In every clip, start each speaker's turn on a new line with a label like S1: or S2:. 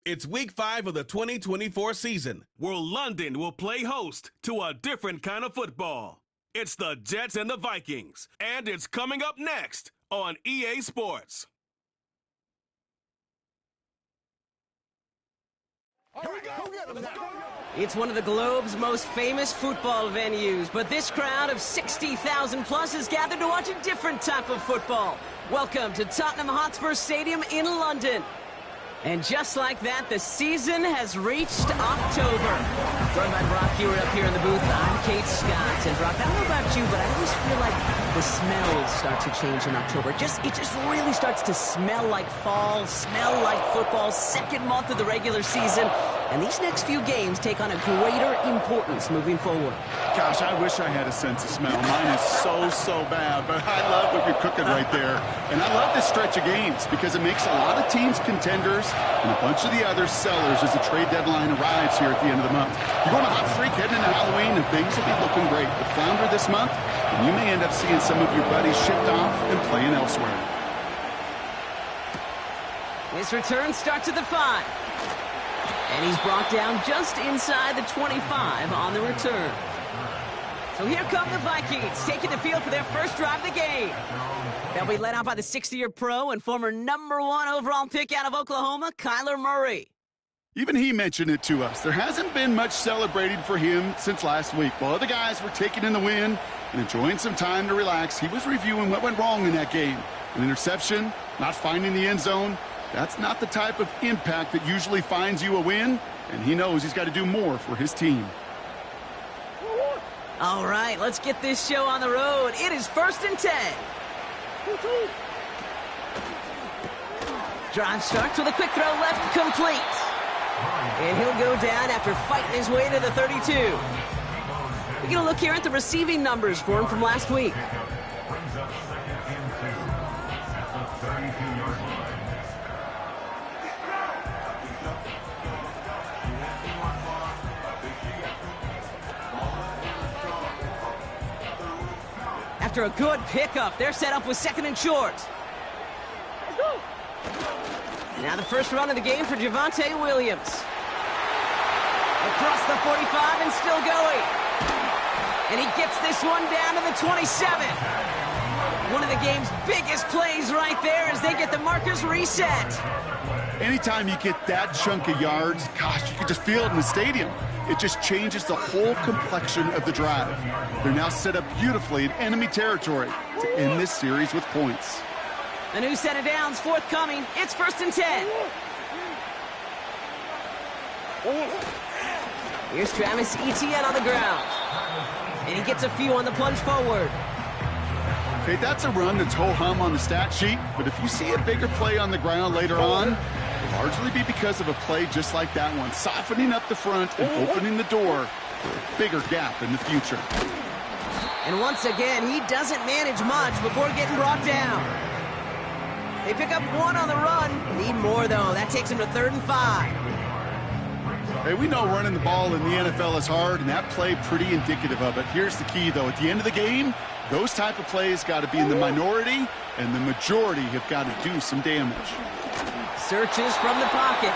S1: It's week 5 of the 2024 season, where London will play host to a different kind of football. It's the Jets and the Vikings, and it's coming up next on EA Sports.
S2: It's one of the globe's most famous football venues, but this crowd of 60,000 plus is gathered to watch a different type of football. Welcome to Tottenham Hotspur Stadium in London. And just like that, the season has reached October. Joined by Brock Hewer up here in the booth. I'm Kate Scott. And Brock, I don't know about you, but I always feel like the smells start to change in October. It just really starts to smell like fall, smell like football, second month of the regular season. And these next few games take on a greater importance moving forward.
S3: Gosh, I wish I had a sense of smell. Mine is so bad, but I love what you're cooking right there. And I love this stretch of games because it makes a lot of teams contenders and a bunch of the other sellers as the trade deadline arrives here at the end of the month. You're going to hot streak heading into Halloween, and things will be looking great. But flounder this month, and you may end up seeing some of your buddies shipped off and playing elsewhere.
S2: His return starts at the 5. And he's brought down just inside the 25 on the return. So here come the Vikings, taking the field for their first drive of the game. They'll be led out by the 60-year pro and former #1 overall pick out of Oklahoma, Kyler Murray.
S3: Even he mentioned it to us. There hasn't been much celebrated for him since last week. While other guys were taking in the win and enjoying some time to relax, he was reviewing what went wrong in that game. An interception, not finding the end zone. That's not the type of impact that usually finds you a win, and he knows he's got to do more for his team.
S2: All right, let's get this show on the road. It is 1st and 10. Drive starts with a quick throw left, complete. And he'll go down after fighting his way to the 32. We're going to look here at the receiving numbers for him from last week. After a good pickup, they're set up with 2nd and short. Now the first run of the game for Javonte Williams. Across the 45 and still going. And he gets this one down to the 27. One of the game's biggest plays right there as they get the markers reset.
S3: Anytime you get that chunk of yards, gosh, you can just feel it in the stadium. It just changes the whole complexion of the drive. They're now set up beautifully in enemy territory to end this series with points.
S2: A new set of downs forthcoming. It's 1st and 10. Here's Travis Etienne on the ground. And he gets a few on the plunge forward.
S3: Okay, that's a run that's ho-hum on the stat sheet, but if you see a bigger play on the ground later on, it'll largely be because of a play just like that one, softening up the front and opening the door for a bigger gap in the future.
S2: And once again, he doesn't manage much before getting brought down. They pick up 1 on the run. Need more, though. That takes him to 3rd and 5.
S3: Hey, we know running the ball in the NFL is hard, and that play pretty indicative of it. Here's the key, though. At the end of the game, those type of plays got to be in the minority, and the majority have got to do some damage.
S2: Searches from the pocket.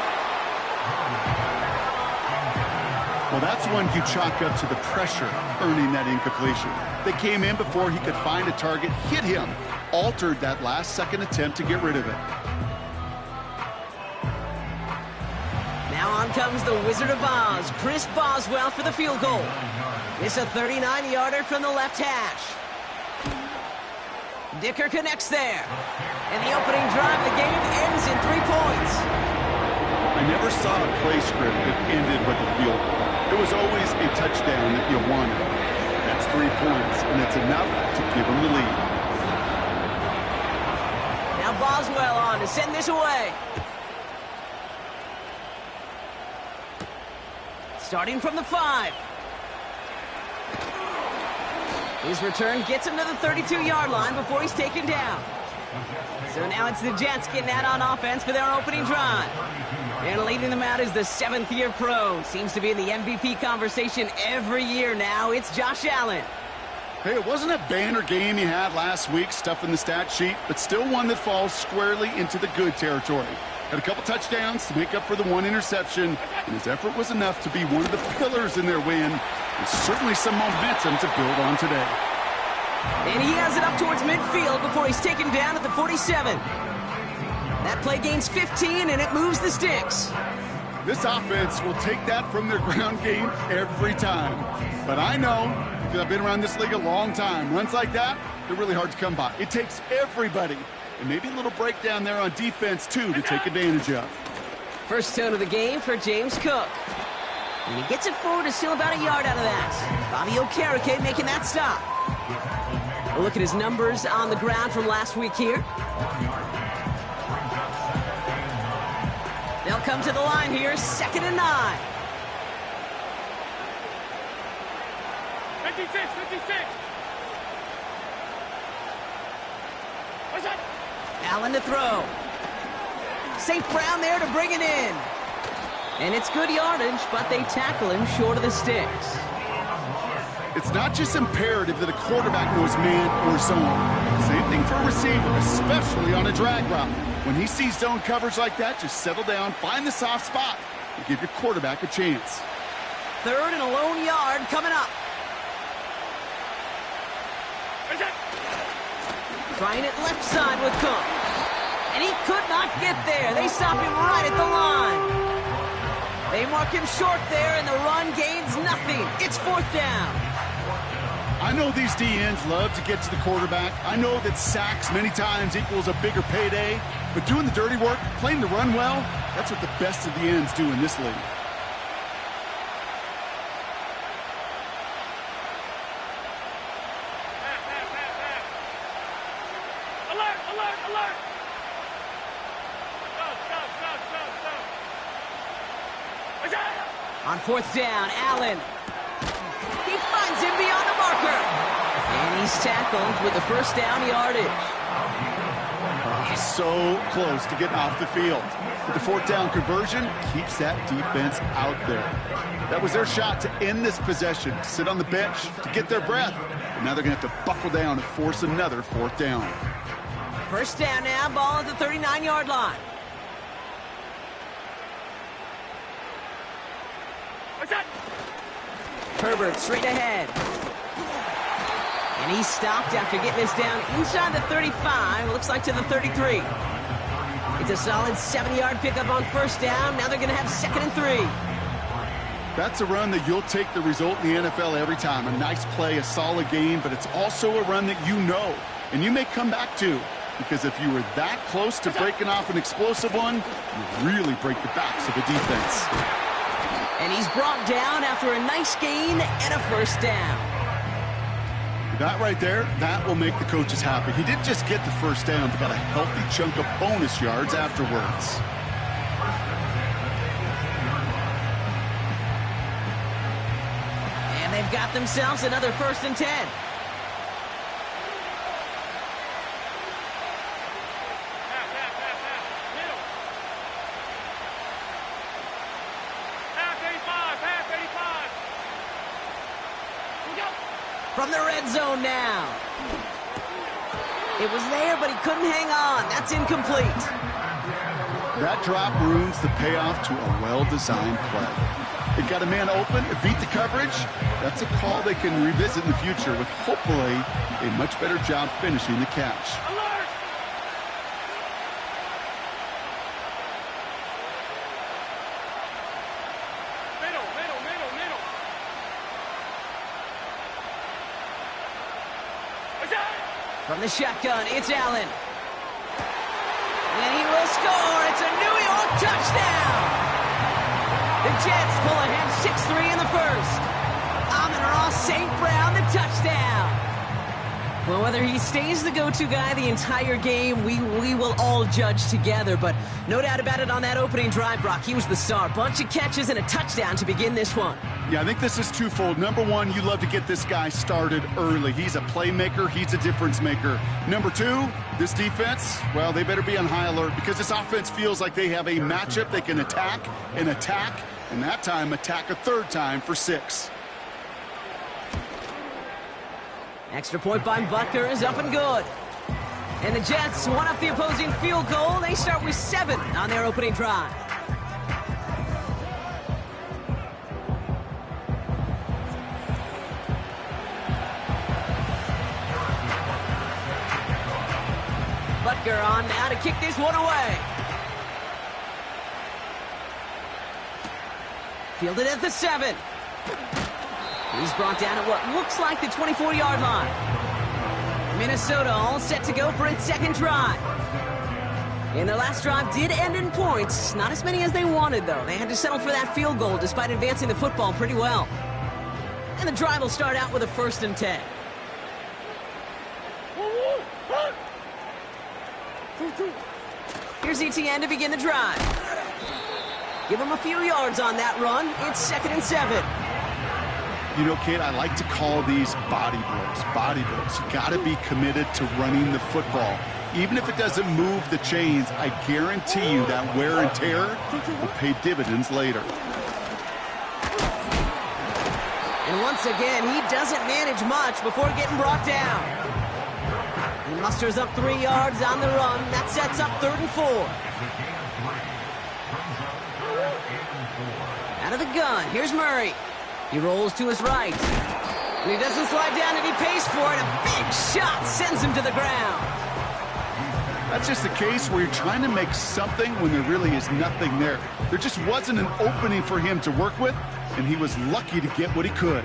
S3: Well, that's one you chalk up to the pressure earning that incompletion. They came in before he could find a target, hit him, altered that last-second attempt to get rid of it.
S2: Now on comes the Wizard of Oz, Chris Boswell for the field goal. It's a 39-yarder from the left hash. Dicker connects there. And the opening drive of the game ends in 3 points.
S3: I never saw a play script that ended with a field goal. It was always a touchdown that you wanted. That's 3 points, and it's enough to give them the lead.
S2: Now Boswell on to send this away. Starting from the 5. His return gets him to the 32-yard line before he's taken down. So now it's the Jets getting out on offense for their opening drive. And leading them out is the 7th-year pro. Seems to be in the MVP conversation every year now. It's Josh Allen.
S3: Hey, it wasn't a banner game you had last week, stuff in the stat sheet, but still one that falls squarely into the good territory. Had a couple touchdowns to make up for the one interception, and his effort was enough to be one of the pillars in their win. There's certainly some momentum to build on today.
S2: And he has it up towards midfield before he's taken down at the 47. That play gains 15, and it moves the sticks.
S3: This offense will take that from their ground game every time. But I know, because I've been around this league a long time, runs like that, they're really hard to come by. It takes everybody, and maybe a little breakdown there on defense, too, to take advantage of.
S2: First tone of the game for James Cook. And he gets it forward to steal about a yard out of that. Bobby Okereke making that stop. We'll look at his numbers on the ground from last week here. They'll come to the line here, 2nd and 9.
S4: 56. What's that?
S2: Allen to throw. St. Brown there to bring it in. And it's good yardage, but they tackle him short of the sticks.
S3: It's not just imperative that a quarterback knows man or zone. Same thing for a receiver, especially on a drag route. When he sees zone coverage like that, just settle down, find the soft spot, and give your quarterback a chance.
S2: 3rd and a lone yard coming up. Trying it left side with Cook. And he could not get there. They stop him right at the line. They mark him short there, and the run gains nothing. It's 4th down.
S3: I know these DNs love to get to the quarterback. I know that sacks many times equals a bigger payday. But doing the dirty work, playing the run well, that's what the best of the ends do in this league.
S4: Alert! Go.
S2: On 4th down, Allen. He finds him beyond the marker. And he's tackled with the first down yardage.
S3: So close to getting off the field. But the 4th down conversion keeps that defense out there. That was their shot to end this possession, to sit on the bench, to get their breath. And now they're going to have to buckle down and force another 4th down.
S2: First down now, ball at the 39-yard line.
S4: What's that?
S2: Herbert straight ahead. And he stopped after getting this down inside the 35, looks like to the 33. It's a solid 70-yard pickup on first down. Now they're going to have 2nd and 3.
S3: That's a run that you'll take the result in the NFL every time. A nice play, a solid game, but it's also a run that you know, and you may come back to. Because if you were that close to breaking off an explosive one, you really break the backs of the defense.
S2: And he's brought down after a nice gain and a first down.
S3: That right there, that will make the coaches happy. He didn't just get the first down, but got a healthy chunk of bonus yards afterwards.
S2: And they've got themselves another 1st and 10. From the red zone now. It was there, but he couldn't hang on. That's incomplete.
S3: That drop ruins the payoff to a well-designed play. It got a man open, it beat the coverage. That's a call they can revisit in the future with hopefully a much better job finishing the catch.
S4: Alert! Middle. What's that?
S2: From the shotgun, it's Allen. And he will score. It's a New York touchdown. The Jets pull ahead 6-3 in the first. Amon-Ra St. Brown, the touchdown. Well, whether he stays the go-to guy the entire game, we will all judge together. But no doubt about it on that opening drive, Brock, he was the star. Bunch of catches and a touchdown to begin this one.
S3: Yeah, I think this is twofold. Number one, you love to get this guy started early. He's a playmaker. He's a difference maker. Number two, this defense, well, they better be on high alert because this offense feels like they have a matchup they can attack, and that time attack a third time for 6.
S2: Extra point by Butker is up and good. And the Jets one up the opposing field goal. They start with 7 on their opening drive. Butker on now to kick this one away. Fielded at the 7. He's brought down at what looks like the 24-yard line. Minnesota all set to go for its second drive. And their last drive did end in points. Not as many as they wanted, though. They had to settle for that field goal despite advancing the football pretty well. And the drive will start out with a 1st and 10. Here's ETN to begin the drive. Give him a few yards on that run. It's 2nd and 7.
S3: You know, Kate, I like to call these body blows. Body blows. You got to be committed to running the football. Even if it doesn't move the chains, I guarantee you that wear and tear will pay dividends later.
S2: And once again, he doesn't manage much before getting brought down. He musters up 3 yards on the run. That sets up 3rd and 4. Out of the gun, here's Murray. He rolls to his right. And he doesn't slide down, and he pays for it. A big shot sends him to the ground.
S3: That's just a case where you're trying to make something when there really is nothing there. There just wasn't an opening for him to work with, and he was lucky to get what he could.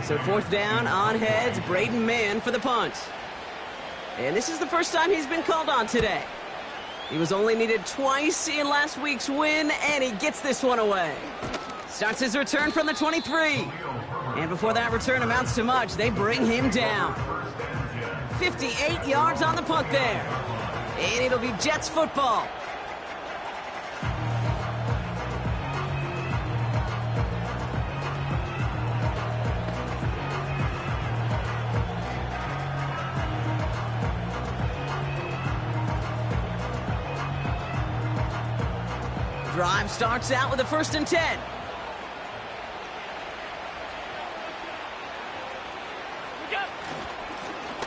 S2: So 4th down, on heads, Braden Mann for the punt. And this is the first time he's been called on today. He was only needed twice in last week's win, and he gets this one away. Starts his return from the 23. And before that return amounts to much, they bring him down. 58 yards on the punt there. And it'll be Jets football. Drive starts out with a 1st and 10.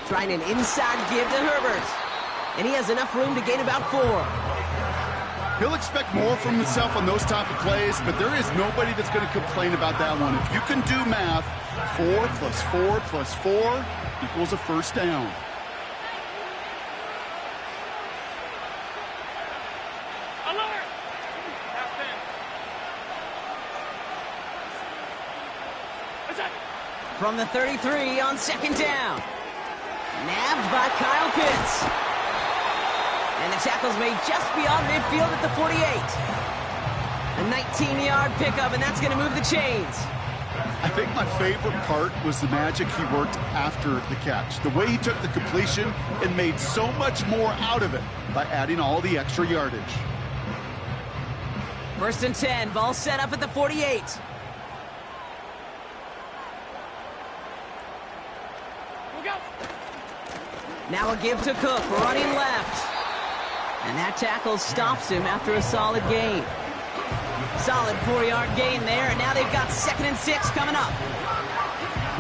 S2: Trying an inside give to Herbert. And he has enough room to gain about 4.
S3: He'll expect more from himself on those type of plays, but there is nobody that's going to complain about that one. If you can do math, 4 plus 4 plus 4 equals a 1st down.
S2: From the 33 on 2nd down. Nabbed by Kyle Pitts. And the tackle's made just beyond midfield at the 48. A 19-yard pickup, and that's going to move the chains.
S3: I think my favorite part was the magic he worked after the catch. The way he took the completion and made so much more out of it by adding all the extra yardage.
S2: 1st and 10, ball set up at the 48. Now a give to Cook, running left. And that tackle stops him after a solid gain. Solid 4-yard gain there, and now they've got 2nd and 6 coming up.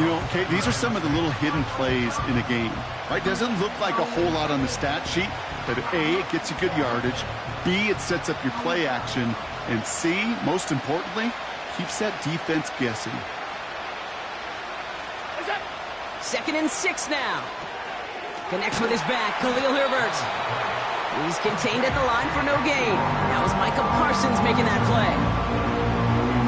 S3: You know, Kate, these are some of the little hidden plays in a game. Right? Doesn't look like a whole lot on the stat sheet, but A, it gets you good yardage. B, it sets up your play action. And C, most importantly, keeps that defense guessing.
S2: 2nd and 6 now. Connects with his back, Khalil Herbert. He's contained at the line for no gain. Now it's Micah Parsons making that play.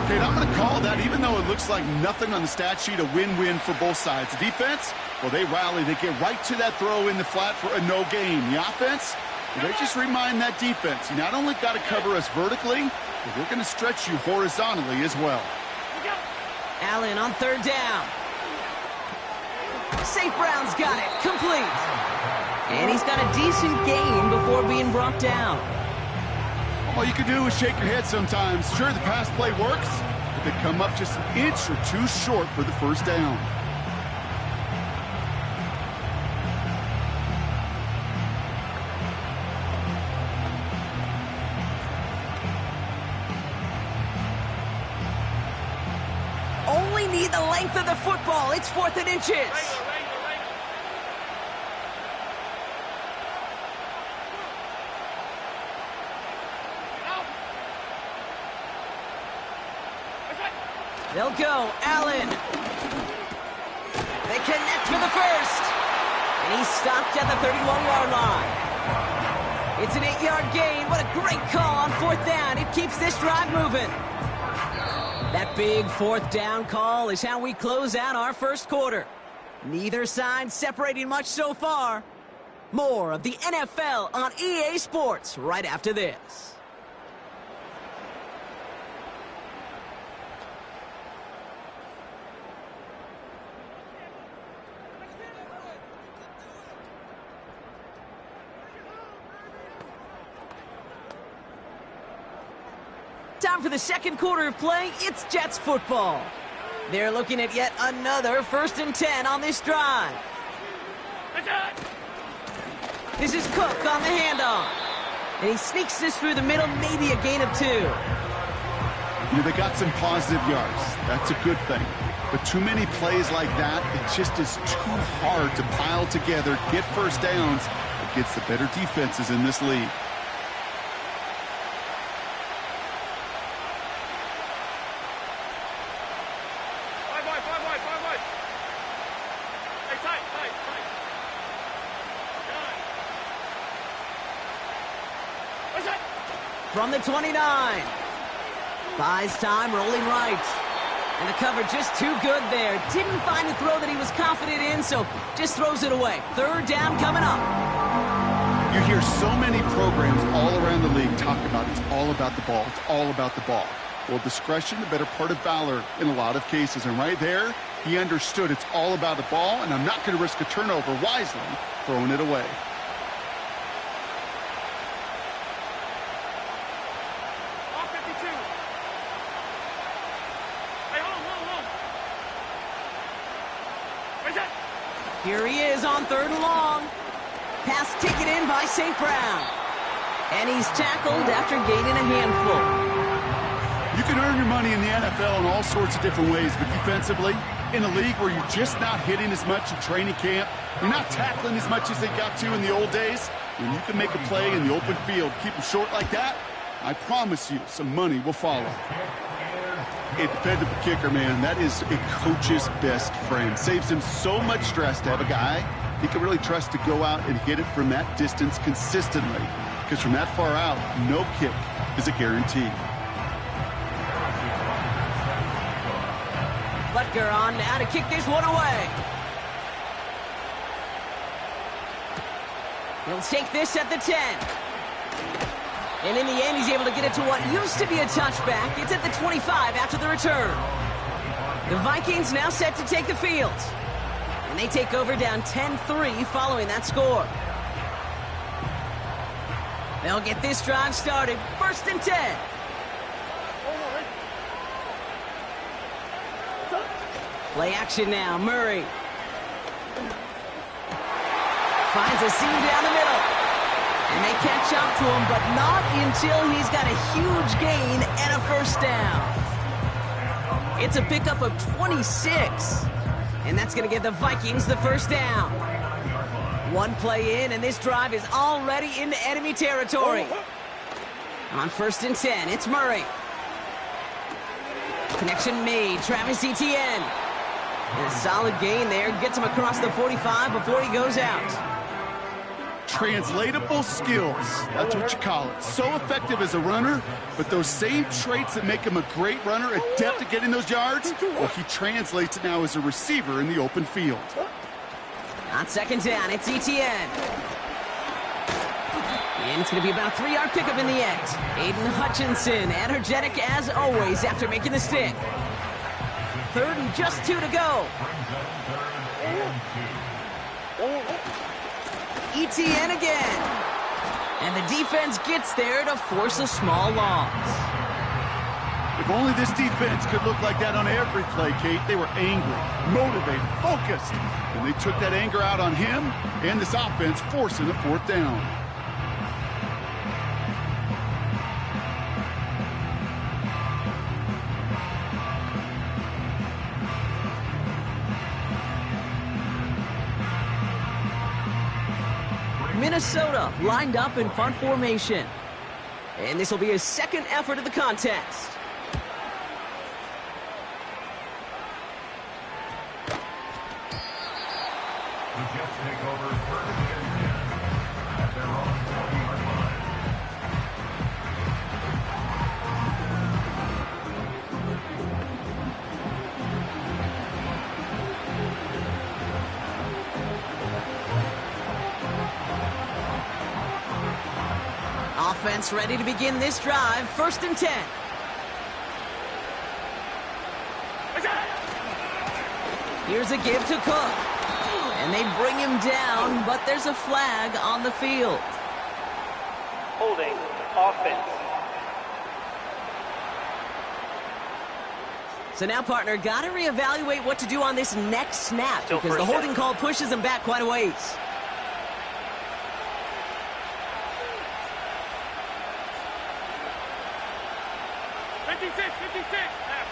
S3: Okay, I'm going to call that, even though it looks like nothing on the stat sheet, a win-win for both sides. The defense, well, they rally. They get right to that throw in the flat for a no gain. The offense, well, they just remind that defense, you not only got to cover us vertically, but we're going to stretch you horizontally as well.
S2: Allen on 3rd down. St. Brown's got it, complete. And he's got a decent gain before being brought down.
S3: All you can do is shake your head sometimes. Sure, the pass play works, but they come up just an inch or two short for the 1st down.
S2: of the football. It's 4th and inches. They'll go. Allen. They connect for the first. And he's stopped at the 31-yard line. It's an 8-yard gain. What a great call on 4th down. It keeps this drive moving. That big 4th down call is how we close out our first quarter. Neither side separating much so far. More of the NFL on EA Sports right after this. Time for the second quarter of play. It's Jets football. They're looking at yet another 1st and 10 on this drive. This is Cook on the handoff. And he sneaks this through the middle, maybe a gain of 2.
S3: You know, they got some positive yards. That's a good thing. But too many plays like that, it just is too hard to pile together, get first downs against the better defenses in this league.
S2: From the 29. Buys time, rolling right. And the cover just too good there. Didn't find a throw that he was confident in, so just throws it away. 3rd down coming up.
S3: You hear so many programs all around the league talk about it's all about the ball. It's all about the ball. Well, discretion, the better part of valor in a lot of cases. And right there, he understood it's all about the ball, and I'm not going to risk a turnover wisely, throwing it away.
S2: Here he is on 3rd and long. Pass taken in by St. Brown. And he's tackled after gaining a handful.
S3: You can earn your money in the NFL in all sorts of different ways, but defensively, in a league where you're just not hitting as much in training camp, you're not tackling as much as they got to in the old days, when you can make a play in the open field, keep them short like that, I promise you some money will follow. A dependable kicker, man, that is a coach's best friend. Saves him so much stress to have a guy he can really trust to go out and hit it from that distance consistently. Because from that far out, no kick is a guarantee.
S2: Butker on now to kick this one away. He'll take this at the 10. And in the end, he's able to get it to what used to be a touchback. It's at the 25 after the return. The Vikings now set to take the field. And they take over down 10-3 following that score. They'll get this drive started. 1st and 10. Play action now. Murray. Finds a seam down the middle. And they catch up to him, but not until he's got a huge gain and a 1st down. It's a pickup of 26. And that's going to give the Vikings the 1st down. One play in, and this drive is already into enemy territory. On 1st and 10, it's Murray. Connection made. Travis Etienne. And a solid gain there. Gets him across the 45 before he goes out.
S3: Translatable skills. That's what you call it. So effective as a runner, but those same traits that make him a great runner, adept at getting those yards, well, he translates it now as a receiver in the open field.
S2: On 2nd down, it's Etienne. And it's going to be about a 3-yard pickup in the end. Aiden Hutchinson, energetic as always after making the stick. 3rd and just 2 to go. Etienne again. And the defense gets there to force a small loss.
S3: If only this defense could look like that on every play, Kate. They were angry, motivated, focused. And they took that anger out on him and this offense, forcing a 4th down.
S2: Minnesota lined up in punt formation. And this will be his second effort of the contest.
S5: The Jets take over first and 10 at their own 40-yard line.
S2: Offense ready to begin this drive. First and 10. Here's a give to Cook. And they bring him down, but there's a flag on the field.
S6: Holding offense.
S2: So now, partner, got to reevaluate what to do on this next snap
S6: Still
S2: because the holding call pushes him back quite a ways.
S4: 56, 56. Half.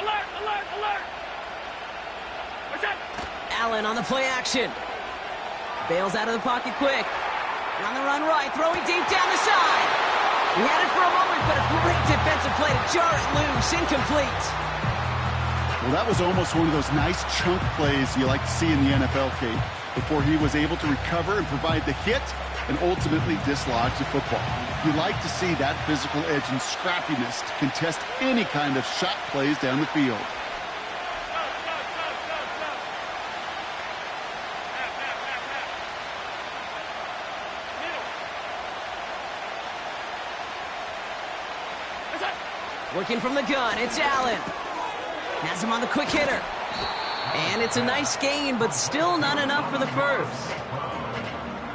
S4: Alert, alert, alert. What's that?
S2: Allen on the play action. Bails out of the pocket quick. On the run right, throwing deep down the side. He had it for a moment, but a great defensive play to jar it loose. Incomplete.
S3: Well, that was almost one of those nice chunk plays you like to see in the NFL, Kate, before he was able to recover and provide the hit and ultimately dislodge the football. You like to see that physical edge and scrappiness to contest any kind of shot plays down the field.
S2: Working from the gun, it's Allen. Has him on the quick hitter. And it's a nice gain, but still not enough for the first.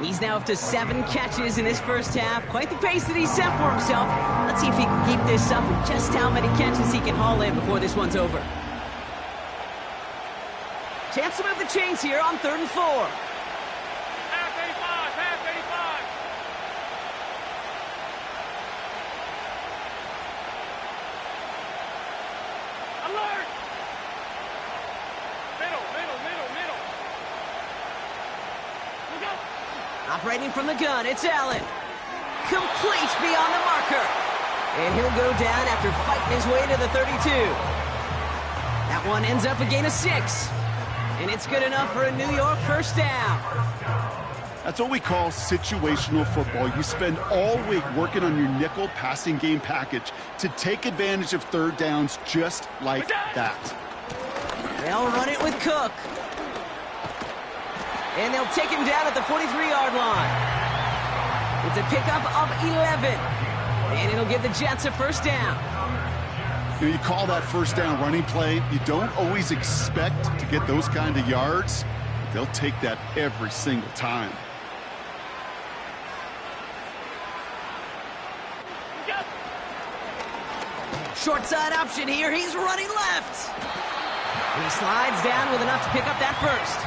S2: He's now up to 7 catches in his first half. Quite the pace that he set for himself. Let's see if he can keep this up and just how many catches he can haul in before this one's over. Chance to move the chains here on 3rd and 4.
S4: Half 85, half 85. Alert! Middle. Look out!
S2: Operating from the gun, it's Allen. Complete beyond the marker. And he'll go down after fighting his way to the 32. That one ends up a gain of 6. And it's good enough for a New York first down.
S3: That's what we call situational football. You spend all week working on your nickel passing game package to take advantage of 3rd downs just like that.
S2: They'll run it with Cook. And they'll take him down at the 43-yard line. It's a pickup of 11. And it'll give the Jets a first down.
S3: You call that first down running play. You don't always expect to get those kind of yards. But they'll take that every single time.
S2: Short side option here. He's running left. And he slides down with enough to pick up that first.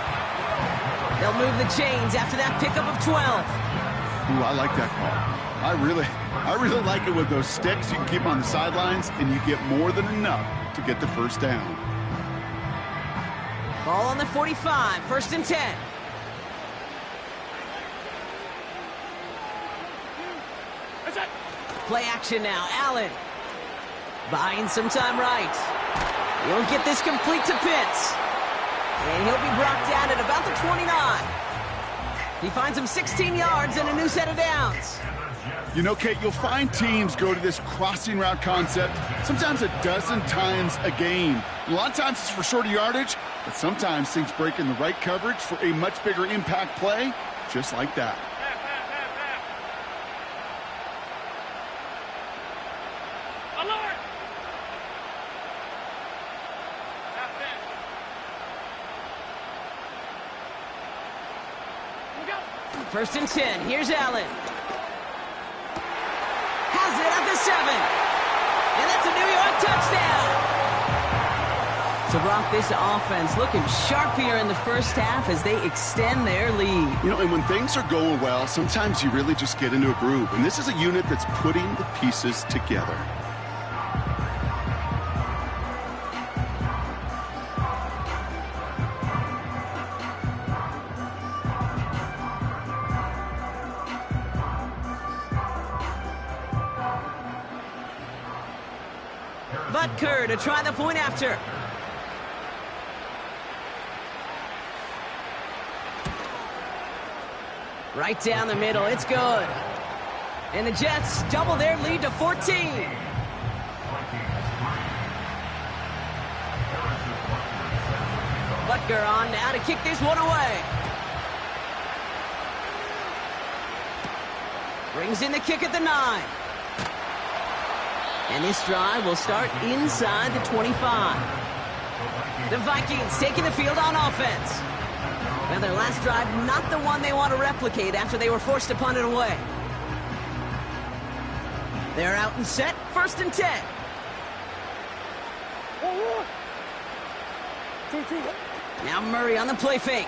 S2: They'll move the chains after that pickup of 12.
S3: Ooh, I like that call. I really like it with those sticks. You can keep them on the sidelines, and you get more than enough to get the first down.
S2: Ball on the 45, 1st and 10. Play action now, Allen. Buying some time right. He'll get this complete to Pitts. And he'll be brought down at about the 29. He finds him 16 yards and a new set of downs.
S3: You know, Kate, you'll find teams go to this crossing route concept sometimes a dozen times a game. A lot of times it's for shorter yardage, but sometimes things break in the right coverage for a much bigger impact play, just like that.
S4: Alert!
S2: 1st and 10. Here's Allen. Has it at the 7. And that's a New York touchdown. So, Brock, this offense looking sharp here in the first half as they extend their lead.
S3: You know, and when things are going well, sometimes you really just get into a groove. And this is a unit that's putting the pieces together.
S2: Butker to try the point after. Right down the middle, it's good. And the Jets double their lead to 14. Butker on now to kick this one away. Brings in the kick at the 9. And this drive will start inside the 25. The Vikings taking the field on offense. Now their last drive, not the one they want to replicate after they were forced to punt it away. They're out and set, 1st and 10. Now Murray on the play fake.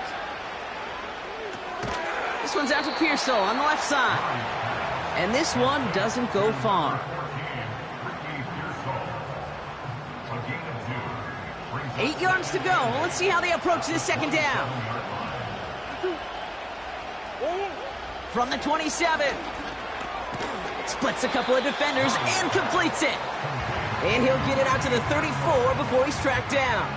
S2: This one's out to Pearsall on the left side. And this one doesn't go far. 8 yards to go. Let's see how they approach this 2nd down. From the 27. Splits a couple of defenders and completes it. And he'll get it out to the 34 before he's tracked down.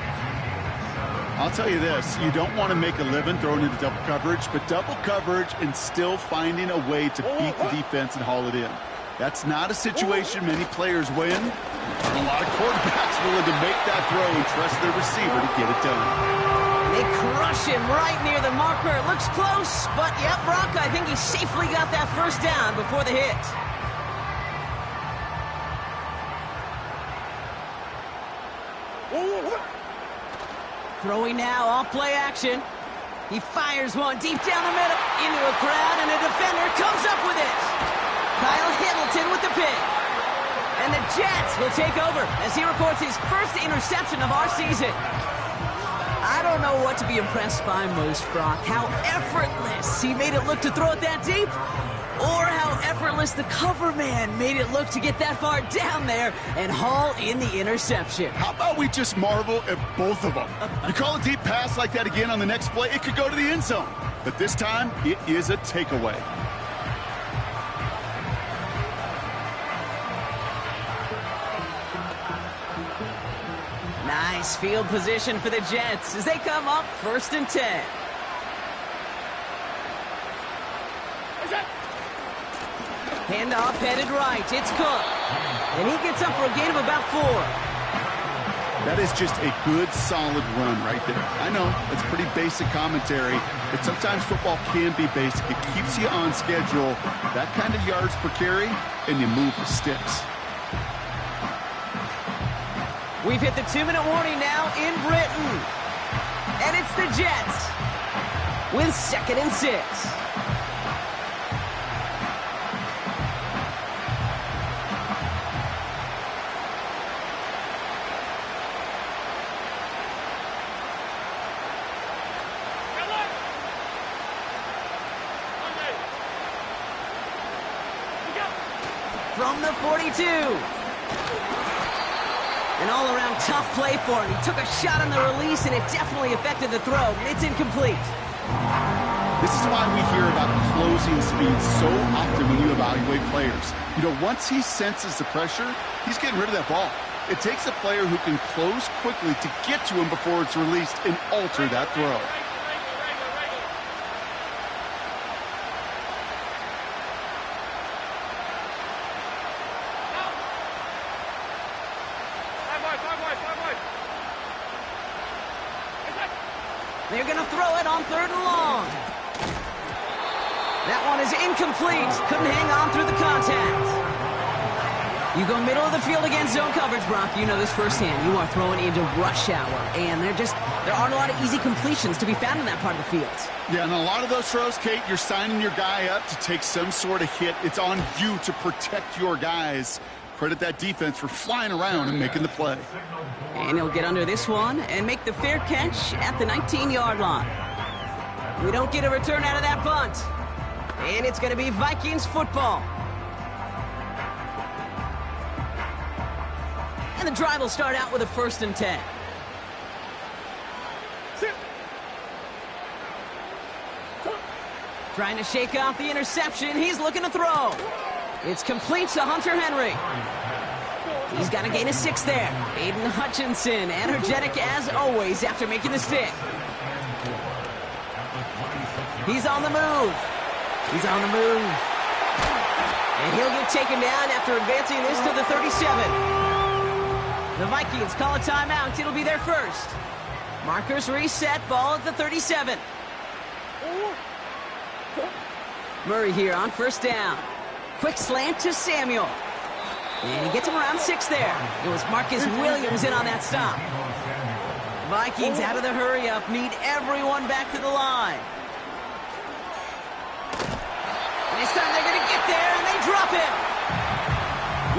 S3: I'll tell you this, you don't want to make a living throwing into double coverage, but double coverage and still finding a way to beat the defense and haul it in. That's not a situation many players win. A lot of quarterbacks willing to make that throw and trust their receiver to get it done.
S2: They crush him right near the marker. It looks close, but yep, Brock, I think he safely got that 1st down before the hit. Throwing now, off play action. He fires one deep down the middle into a crowd, and a defender comes up with it. Kyle Hamilton with the pick. And the Jets will take over as he records his 1st interception of our season. I don't know what to be impressed by most, Brock. How effortless he made it look to throw it that deep, or how effortless the cover man made it look to get that far down there and haul in the interception.
S3: How about we just marvel at both of them? You call a deep pass like that again on the next play, it could go to the end zone. But this time, it is a takeaway.
S2: Nice field position for the Jets as they come up 1st and 10. Handoff headed right. It's Cook. And he gets up for a gain of about 4.
S3: That is just a good, solid run right there. I know, it's pretty basic commentary, but sometimes football can be basic. It keeps you on schedule, that kind of yards per carry, and you move the sticks.
S2: We've hit the 2-minute warning now in Britain. And it's the Jets with 2nd and 6. From the 42. An all-around tough play for him. He took a shot on the release, and it definitely affected the throw. It's incomplete.
S3: This is why we hear about closing speed so often when you evaluate players. You know, once he senses the pressure, he's getting rid of that ball. It takes a player who can close quickly to get to him before it's released and alter that throw.
S2: They're going to throw it on 3rd and long. That one is incomplete. Couldn't hang on through the contact. You go middle of the field against zone coverage, Brock. You know this firsthand. You are throwing into rush hour, and there aren't a lot of easy completions to be found in that part of the field.
S3: Yeah, and a lot of those throws, Kate, you're signing your guy up to take some sort of hit. It's on you to protect your guys. Credit that defense for flying around and making the play.
S2: And he'll get under this one and make the fair catch at the 19-yard line. We don't get a return out of that punt. And it's going to be Vikings football. And the drive will start out with a 1st and 10. Trying to shake off the interception. He's looking to throw. It's complete to Hunter Henry. He's got to gain a 6 there. Aiden Hutchinson, energetic as always after making the stick. He's on the move. He's on the move. And he'll get taken down after advancing this to the 37. The Vikings call a timeout. It'll be their first. Markers reset, ball at the 37. Murray here on first down. Quick slant to Samuel. And he gets him around 6 there. It was Marcus Williams in on that stop. Vikings out of the hurry up, need everyone back to the line. And this time they're going to get there, and they drop him.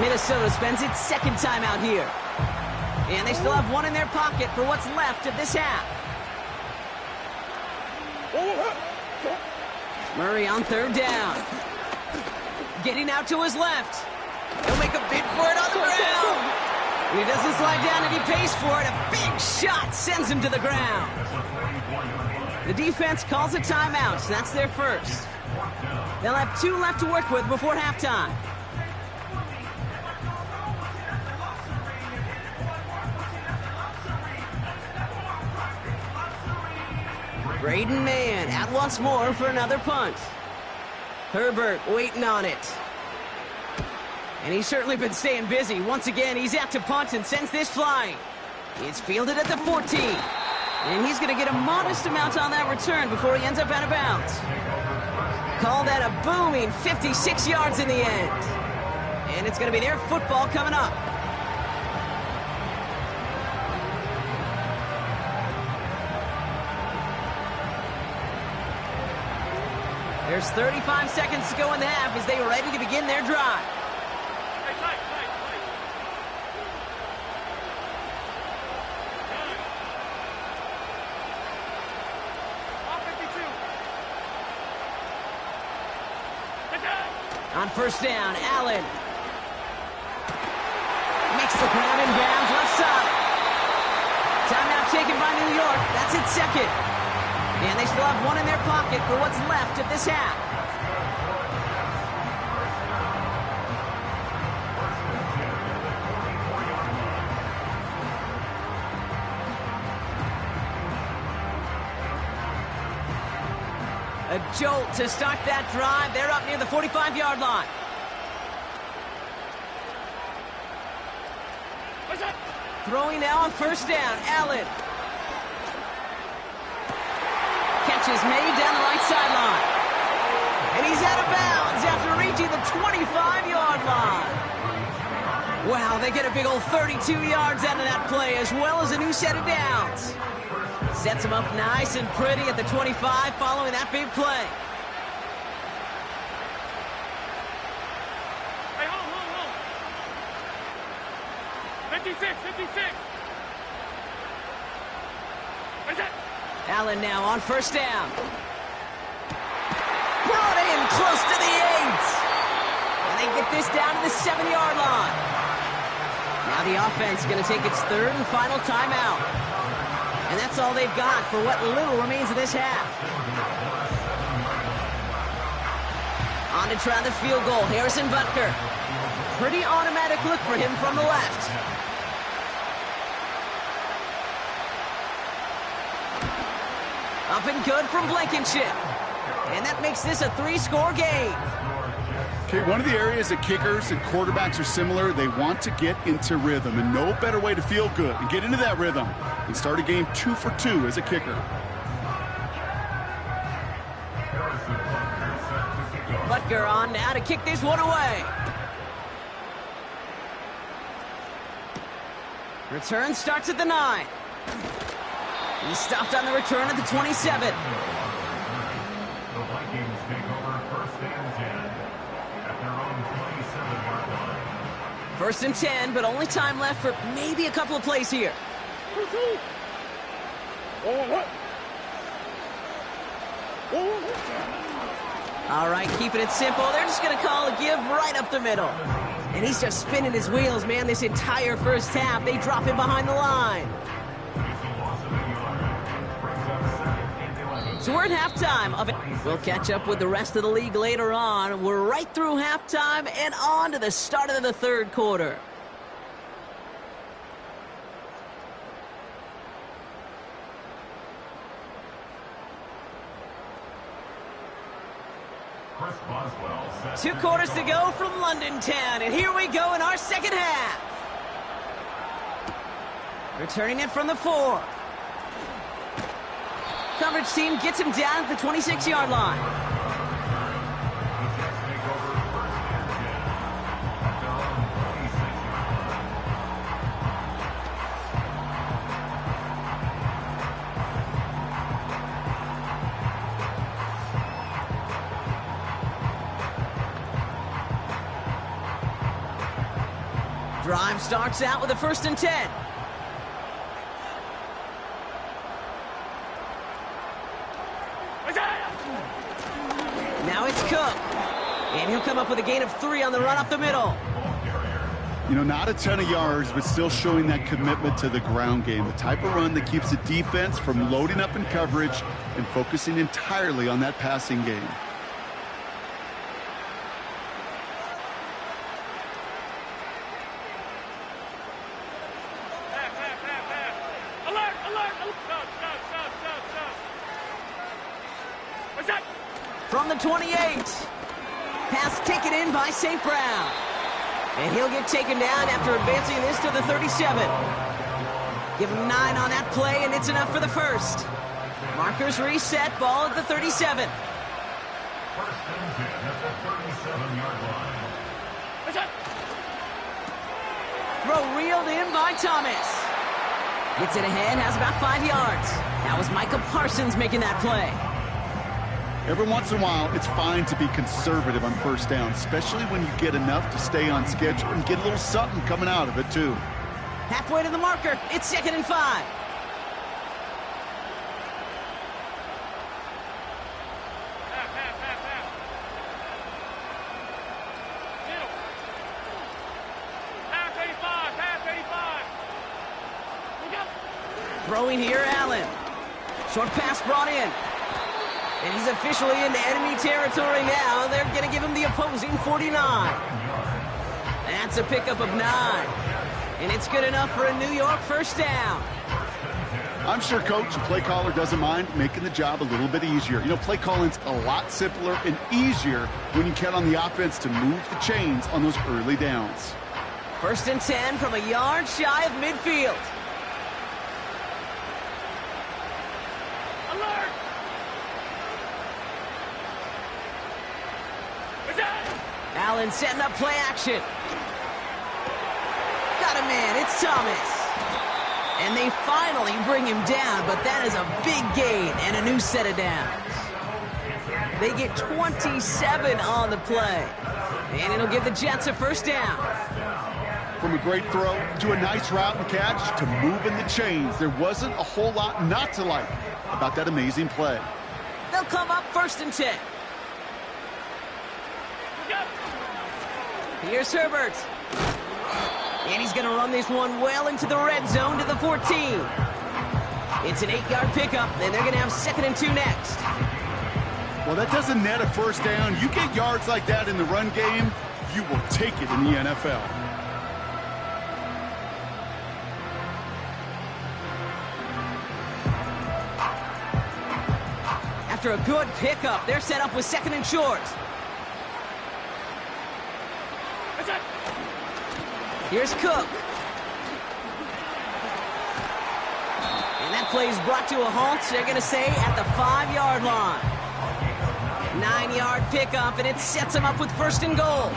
S2: Minnesota spends its second timeout here. And they still have one in their pocket for what's left of this half. Murray on third down. Getting out to his left. He'll make a bid for it on the ground. And he doesn't slide down, and he pays for it. A big shot sends him to the ground. The defense calls a timeout, so that's their first. They'll have 2 left to work with before halftime. Braden Mann out once more for another punt. Herbert waiting on it. And he's certainly been staying busy. Once again, he's out to punt and sends this flying. It's fielded at the 14. And he's going to get a modest amount on that return before he ends up out of bounds. Call that a booming 56 yards in the end. And it's going to be their football coming up. There's 35 seconds to go in the half as they are ready to begin their drive.
S4: Hey, tight. All 52. Get down.
S2: On first down, Allen. Makes the grab in bounds left side. Timeout taken by New York. That's its second. And they still have one in their pocket for what's left of this half. A jolt to start that drive. They're up near the 45-yard line.
S4: What's up?
S2: Throwing now on first down, Allen. Catch is made down the right sideline. And he's out of bounds after reaching the 25-yard line. Wow, they get a big old 32 yards out of that play, as well as a new set of downs. Sets him up nice and pretty at the 25 following that big play.
S4: Hey, hold. 56. What's that?
S2: Allen now on first down. Brought in close to the 8. And they get this down to the 7-yard line. Now the offense is going to take its third and final timeout. And that's all they've got for what little remains of this half. On to try the field goal, Harrison Butker. Pretty automatic look for him from the left. Up and good from Blankenship. And that makes this a 3-score game.
S3: Okay, one of the areas that kickers and quarterbacks are similar, they want to get into rhythm, and no better way to feel good and get into that rhythm and start a game 2 for 2 as a kicker.
S2: Butker on now to kick this one away. Return starts at the 9. He's stopped on the return at the 27.
S5: The Vikings take over first and 10 at their own 27-yard line.
S2: First and 10, but only time left for maybe a couple of plays here. All right, keeping it simple. They're just going to call a give right up the middle. And he's just spinning his wheels, man, this entire first half. They drop him behind the line. So we're at halftime of it. We'll catch up with the rest of the league later on. We're right through halftime and on to the start of the third quarter. 2 quarters to go from London Town, and here we go in our second half. Returning it from the 4. Coverage team gets him down at the 26-yard line. Drive starts out with a 1st and 10. Now it's Cook. And he'll come up with a gain of 3 on the run up the middle.
S3: You know, not a ton of yards, but still showing that commitment to the ground game. The type of run that keeps the defense from loading up in coverage and focusing entirely on that passing game.
S2: From the 28. Pass taken in by St. Brown. And he'll get taken down after advancing this to the 37. Give him 9 on that play, and it's enough for the 1st. Markers reset, ball at the 37.
S5: 1st and 10 at the 37-yard line.
S2: Throw reeled in by Thomas. Gets it ahead, has about 5 yards. That was Micah Parsons making that play.
S3: Every once in a while, it's fine to be conservative on 1st down, especially when you get enough to stay on schedule and get a little something coming out of it, too.
S2: Halfway to the marker, it's 2nd and 5. Throwing here, Allen. Short pass brought in. And he's officially into enemy territory now. They're going to give him the opposing 49. That's a pickup of 9. And it's good enough for a New York 1st down.
S3: I'm sure coach and play caller doesn't mind making the job a little bit easier. You know, play calling's a lot simpler and easier when you count on the offense to move the chains on those early downs.
S2: 1st and 10 from a yard shy of midfield.
S4: Alert!
S2: Allen setting up play action. Got a man, it's Thomas. And they finally bring him down, but that is a big gain and a new set of downs. They get 27 on the play. And it'll give the Jets a 1st down.
S3: From a great throw to a nice route and catch to moving the chains, there wasn't a whole lot not to like about that amazing play.
S2: They'll come up 1st and 10. Here's Herbert. And he's going to run this one well into the red zone to the 14. It's an 8-yard pickup, and they're going to have 2nd and 2 next.
S3: Well, that doesn't net a 1st down. You get yards like that in the run game, you will take it in the NFL.
S2: After a good pickup, they're set up with 2nd and short. Here's Cook. And that play is brought to a halt, they're going to say, at the 5-yard line. 9-yard pickup, and it sets them up with 1st and goal.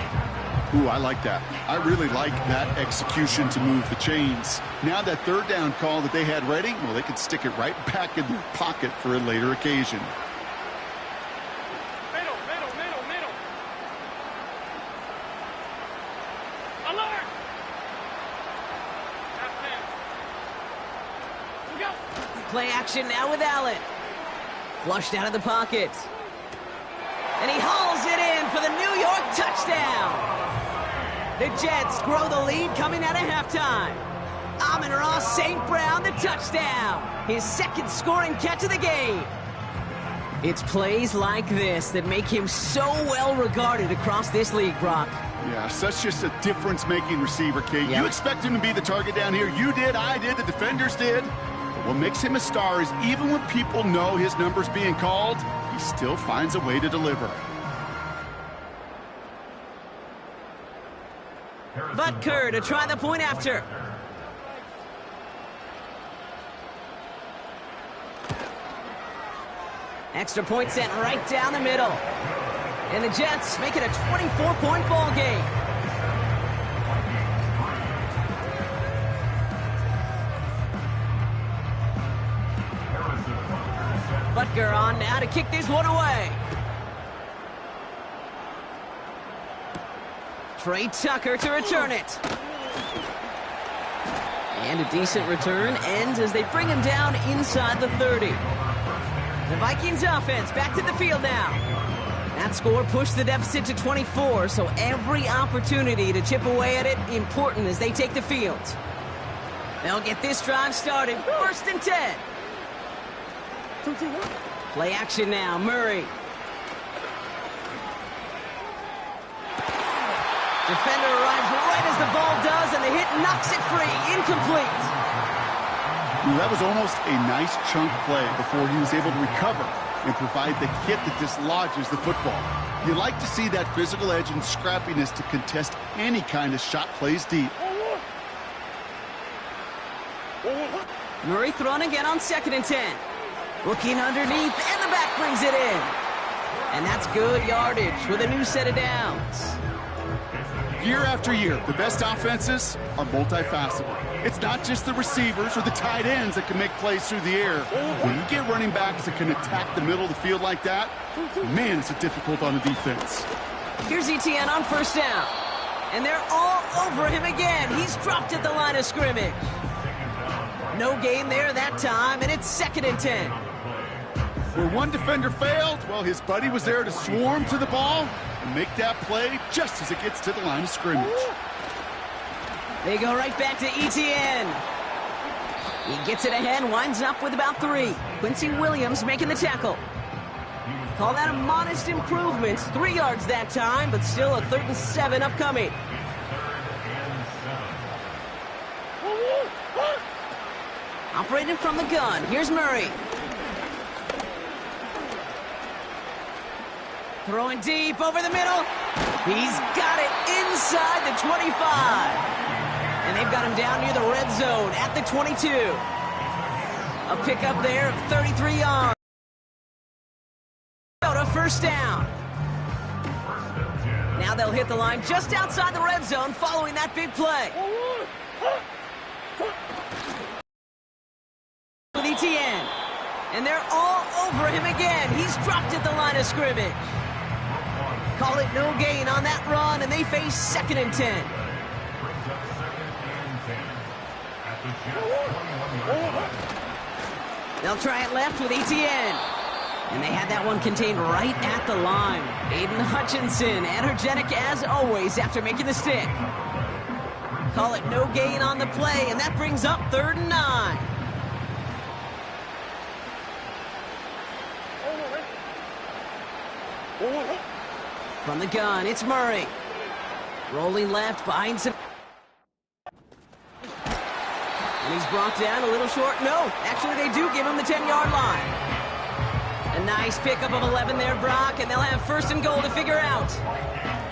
S3: Ooh, I like that. I really like that execution to move the chains. Now that 3rd down call that they had ready, well, they could stick it right back in their pocket for a later occasion.
S4: Middle. Alert!
S2: Play action now with Allen. Flushed out of the pocket. And he hauls it in for the New York touchdown. The Jets grow the lead coming out of halftime. Amon-Ra St. Brown, the touchdown. His 2nd scoring catch of the game. It's plays like this that make him so well regarded across this league, Brock.
S3: Yeah, such just a difference-making receiver, Kate.
S2: Yep.
S3: You expect him to be the target down here. You did, I did, the defenders did. But what makes him a star is even when people know his number's being called, he still finds a way to deliver.
S2: Butker to try the point after. Extra point sent right down the middle. And the Jets make it a 24-point ball game. Butker on now to kick this one away. Trey Tucker to return it. And a decent return ends as they bring him down inside the 30. The Vikings offense back to the field now. That score pushed the deficit to 24, so every opportunity to chip away at it important as they take the field. They'll get this drive started. 1st and 10. Play action now, Murray. Defender arrives right as the ball does, and the hit knocks it free. Incomplete.
S3: That was almost a nice chunk play before he was able to recover and provide the hit that dislodges the football. You like to see that physical edge and scrappiness to contest any kind of shot plays deep.
S2: Murray thrown again on 2nd and 10. Looking underneath, and the back brings it in. And that's good yardage with a new set of downs.
S3: Year after year, the best offenses are multifaceted. It's not just the receivers or the tight ends that can make plays through the air. When you get running backs that can attack the middle of the field like that, man, it's difficult on the defense.
S2: Here's Etienne on 1st down. And they're all over him again. He's dropped at the line of scrimmage. No gain there that time, and it's 2nd and 10.
S3: Where one defender failed, well, his buddy was there to swarm to the ball and make that play just as it gets to the line of scrimmage.
S2: They go right back to Etienne. He gets it ahead, winds up with about 3. Quincy Williams making the tackle. Call that a modest improvement. 3 yards that time, but still a 3rd and 7 upcoming. Operating from the gun, here's Murray. Throwing deep over the middle. He's got it inside the 25. And they've got him down near the red zone at the 22. A pickup there of 33 yards. A 1st down. Now they'll hit the line just outside the red zone following that big play. With Etienne. And they're all over him again. He's dropped at the line of scrimmage. Call it no gain on that run, and they face 2nd and 10. They'll try it left with Etienne. And they had that one contained right at the line. Aiden Hutchinson, energetic as always after making the stick. Call it no gain on the play, and that brings up 3rd and 9. From the gun, it's Murray. Rolling left behind some. And he's brought down a little short. No, actually they do give him the 10-yard line. A nice pickup of 11 there, Brock, and they'll have 1st and goal to figure out.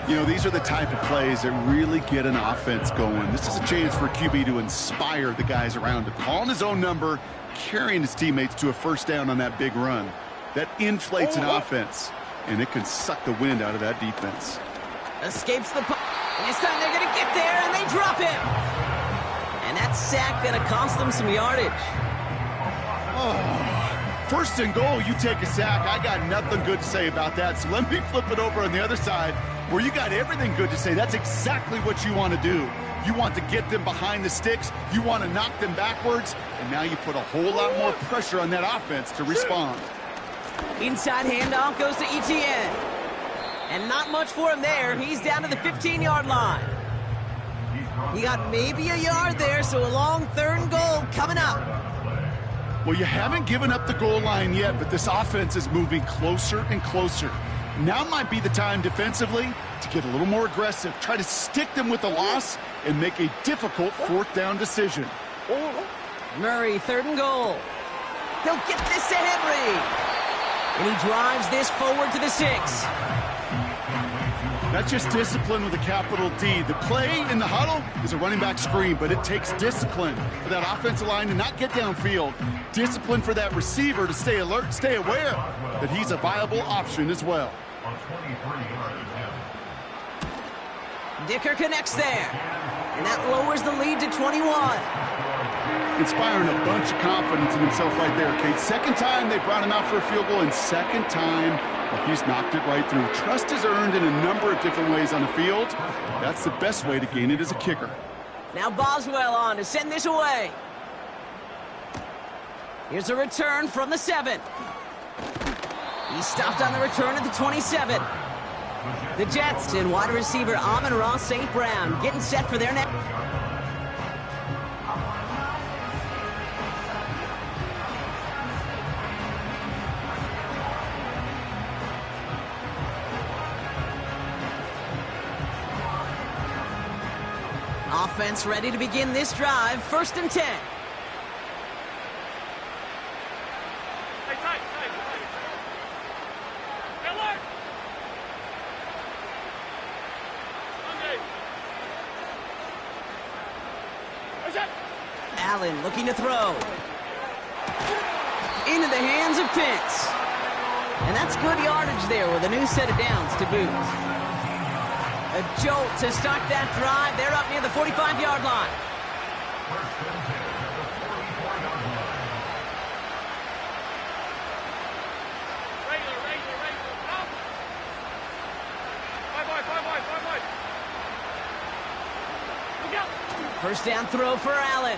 S3: You know, these are the type of plays that really get an offense going. This is a chance for a QB to inspire the guys around him. Calling his own number, carrying his teammates to a 1st down on that big run. That inflates an offense, and it can suck the wind out of that defense.
S2: Escapes the punt. And this time they're going to get there, and they drop him. And that sack going to cost them some yardage.
S3: Oh. 1st and goal, you take a sack. I got nothing good to say about that. So let me flip it over on the other side where you got everything good to say. That's exactly what you want to do. You want to get them behind the sticks. You want to knock them backwards. And now you put a whole lot more pressure on that offense to respond.
S2: Inside handoff goes to Etienne. And not much for him there. He's down to the 15-yard line. He got maybe a yard there, so a long 3rd and goal coming up.
S3: Well, you haven't given up the goal line yet, but this offense is moving closer and closer. Now might be the time defensively to get a little more aggressive, try to stick them with the loss, and make a difficult 4th down decision.
S2: Murray, 3rd and goal. He'll get this to Henry. And he drives this forward to the 6.
S3: That's just discipline with a capital D. The play in the huddle is a running back screen, but it takes discipline for that offensive line to not get downfield. Discipline for that receiver to stay alert, stay aware that he's a viable option as well.
S2: Dicker connects there, and that lowers the lead to 21.
S3: Inspiring a bunch of confidence in himself right there, Kate. Second time they brought him out for a field goal, and second time he's knocked it right through. Trust is earned in a number of different ways on the field. That's the best way to gain it as a kicker.
S2: Now Boswell on to send this away. Here's a return from the 7. He stopped on the return at the 27. The Jets and wide receiver Amon-Ra St. Brown getting set for their next. Offense ready to begin this drive. 1st and 10.
S4: Hey, tight. Alert! Okay. Where's that?
S2: Allen looking to throw. Into the hands of Pitts. And that's good yardage there with a new set of downs to boot. A jolt to start that drive. They're up near the 45-yard line.
S4: Regular. Up. Five wide. Look out.
S2: 1st down throw for Allen.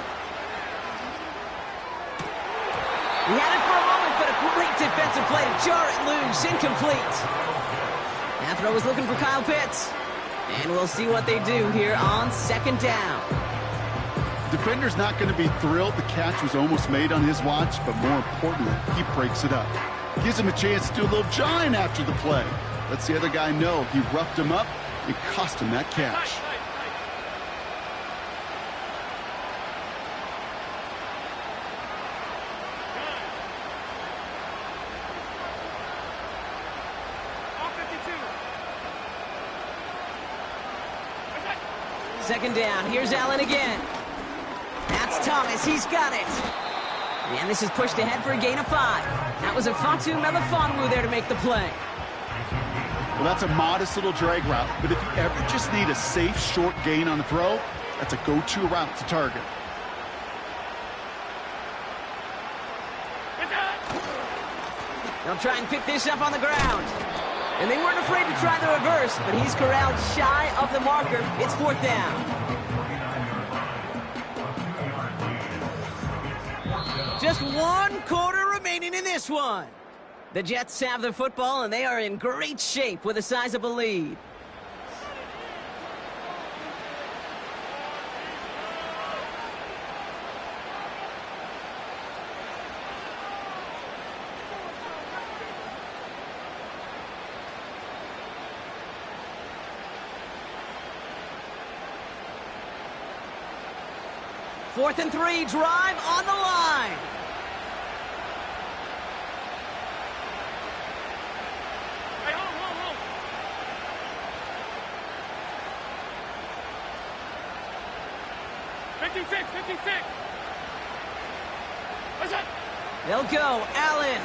S2: He had it for a moment, but a great defensive play to jar it loose. Incomplete. That throw was looking for Kyle Pitts. And we'll see what they do here on 2nd down.
S3: Defender's not going to be thrilled the catch was almost made on his watch, but more importantly, he breaks it up. Gives him a chance to do a little jawing after the play. Lets the other guy know he roughed him up. It cost him that catch.
S2: Second down. Here's Allen again. That's Thomas. He's got it. And this is pushed ahead for a gain of 5. That was a Fatu Melifonwu there to make the play.
S3: Well, that's a modest little drag route, but if you ever just need a safe, short gain on the throw, that's a go-to route to target.
S2: They'll try and pick this up on the ground. And they weren't afraid to try the reverse, but he's corralled shy of the marker. It's 4th down. Just 1 quarter remaining in this one. The Jets have the football, and they are in great shape with a sizable lead. Fourth and 3, drive on the line.
S4: Hey, hold. 56. What's that?
S2: They'll go, Allen.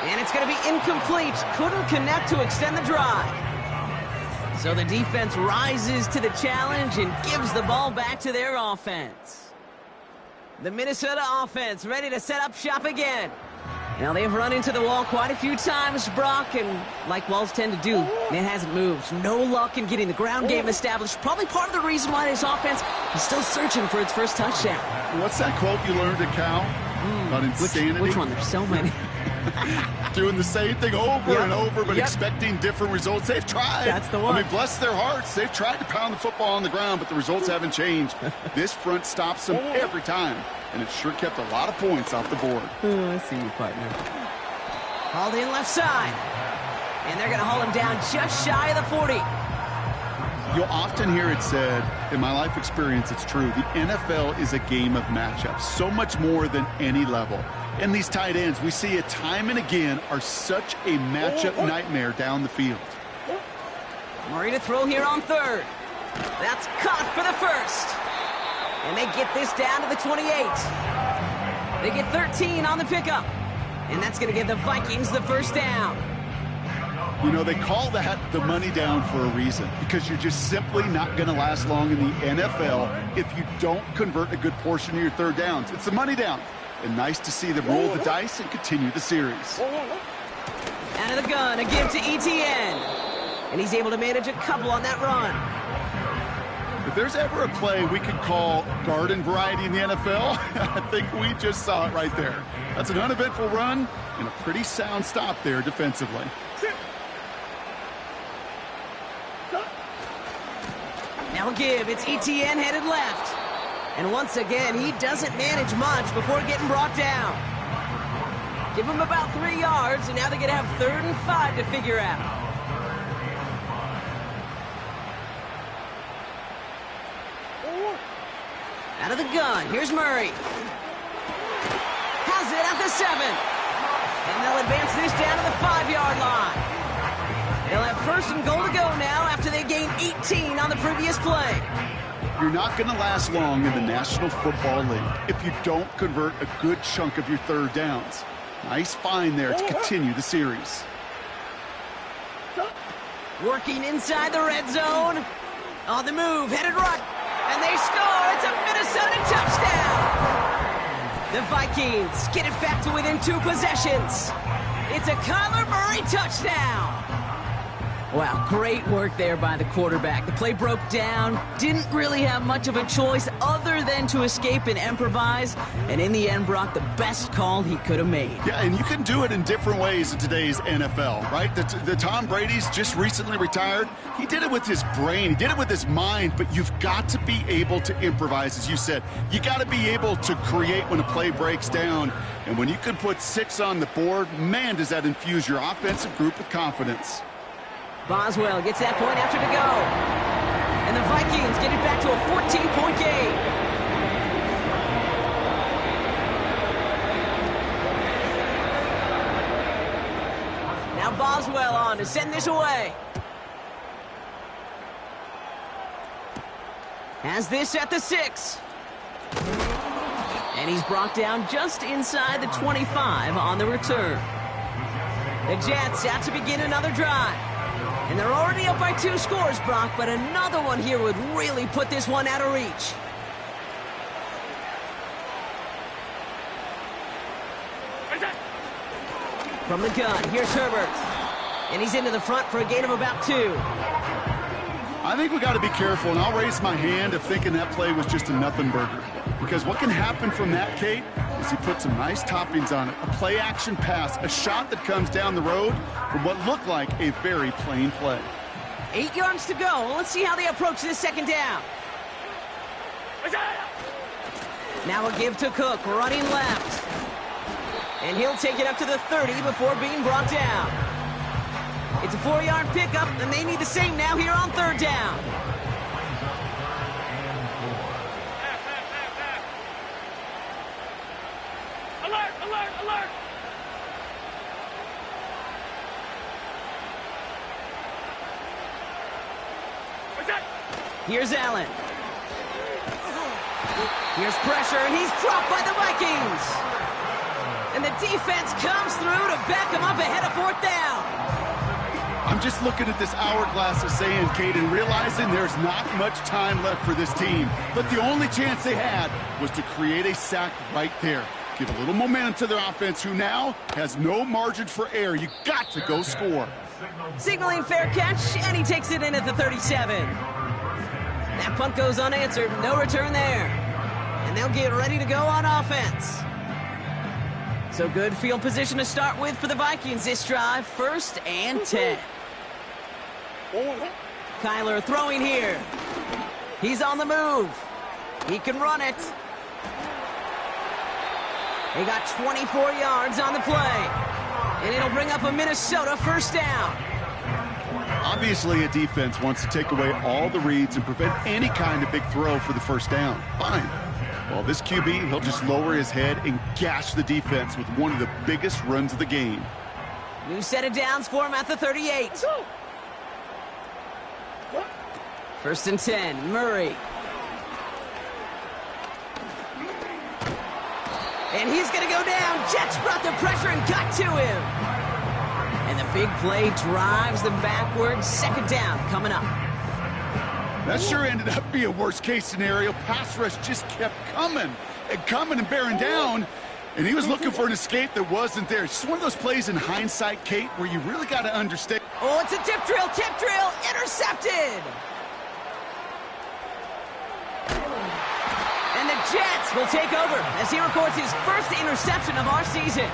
S2: And it's going to be incomplete. Couldn't connect to extend the drive. So the defense rises to the challenge and gives the ball back to their offense. The Minnesota offense ready to set up shop again. Now, they've run into the wall quite a few times, Brock, and like walls tend to do, it hasn't moved. No luck in getting the ground game established. Probably part of the reason why this offense is still searching for its first touchdown.
S3: What's that quote you learned at Cal? About insanity?
S2: Which one? There's so many.
S3: Doing the same thing over and over, but expecting different results. They've tried.
S2: That's the one.
S3: I mean, bless their hearts. They've tried to pound the football on the ground, but the results haven't changed. This front stops them every time, and it sure kept a lot of points off the board.
S2: Oh, I see you, partner. Hauled in left side. And they're going to haul him down just shy of the 40.
S3: You'll often hear it said, in my life experience, it's true, the NFL is a game of matchups, so much more than any level. And these tight ends, we see it time and again, are such a matchup nightmare down the field.
S2: Murray to throw here on third. That's caught for the first. And they get this down to the 28. They get 13 on the pickup. And that's going to give the Vikings the first down.
S3: You know, they call that the money down for a reason, because you're just simply not going to last long in the NFL if you don't convert a good portion of your third downs. It's the money down. And nice to see them roll the dice and continue the series.
S2: Out of the gun, a give to ETN. And he's able to manage a couple on that run.
S3: If there's ever a play we could call garden variety in the NFL, I think we just saw it right there. That's an uneventful run and a pretty sound stop there defensively.
S2: Now a give. It's ETN headed left. And once again, he doesn't manage much before getting brought down. Give him about 3 yards, and now they're going to have 3rd and 5 to figure out. Out of the gun, here's Murray. Has it at the 7. And they'll advance this down to the 5-yard line. They'll have 1st and goal to go now after they gained 18 on the previous play.
S3: You're not going to last long in the National Football League if you don't convert a good chunk of your third downs. Nice find there to continue the series.
S2: Working inside the red zone. On the move, headed right. And they score. It's a Minnesota touchdown. The Vikings get it back to within 2 possessions. It's a Kyler Murray touchdown. Wow, great work there by the quarterback. The play broke down, didn't really have much of a choice other than to escape and improvise, and in the end, Brock, the best call he could have made.
S3: Yeah, and you can do it in different ways in today's NFL, right? The Tom Brady's just recently retired. He did it with his brain. He did it with his mind, but you've got to be able to improvise, as you said. You got to be able to create when a play breaks down, and when you can put 6 on the board, man, does that infuse your offensive group with confidence.
S2: Boswell gets that point after to go. And the Vikings get it back to a 14-point game. Now Boswell on to send this away. Has this at the 6. And he's brought down just inside the 25 on the return. The Jets out to begin another drive. And they're already up by 2 scores, Brock, but another one here would really put this one out of reach. From the gun, here's Herbert. And he's into the front for a gain of about 2.
S3: I think we got to be careful, and I'll raise my hand if thinking that play was just a nothing burger. Because what can happen from that, Kate, is he put some nice toppings on it. A play-action pass, a shot that comes down the road from what looked like a very plain play.
S2: 8 yards to go. Let's see how they approach this second down. Now a give to Cook, running left. And he'll take it up to the 30 before being brought down. It's a 4-yard pickup, and they need the same now here on 3rd down.
S4: Alert, alert, alert! What's that?
S2: Here's Allen. Here's pressure, and he's dropped by the Vikings. And the defense comes through to back him up ahead of 4th down.
S3: I'm just looking at this hourglass of sand, Kate, and realizing there's not much time left for this team. But the only chance they had was to create a sack right there. Give a little momentum to their offense, who now has no margin for error. You got to go score.
S2: Signaling fair catch, and he takes it in at the 37. That punt goes unanswered, no return there. And they'll get ready to go on offense. So good field position to start with for the Vikings this drive, 1st and 10. Kyler throwing here. He's on the move. He can run it. He got 24 yards on the play. And it'll bring up a Minnesota 1st down.
S3: Obviously, a defense wants to take away all the reads and prevent any kind of big throw for the 1st down. Fine. Well, this QB, he'll just lower his head and gash the defense with one of the biggest runs of the game.
S2: New set of downs for him at the 38. First and 10, Murray. And he's going to go down. Jets brought the pressure and got to him. And the big play drives them backwards. Second down coming up.
S3: That sure ended up being a worst-case scenario. Pass rush just kept coming and bearing down. And he was looking for an escape that wasn't there. It's just one of those plays in hindsight, Kate, where you really got to understand.
S2: Oh, it's a tip drill, intercepted. And the Jets will take over as he records his first interception of our season.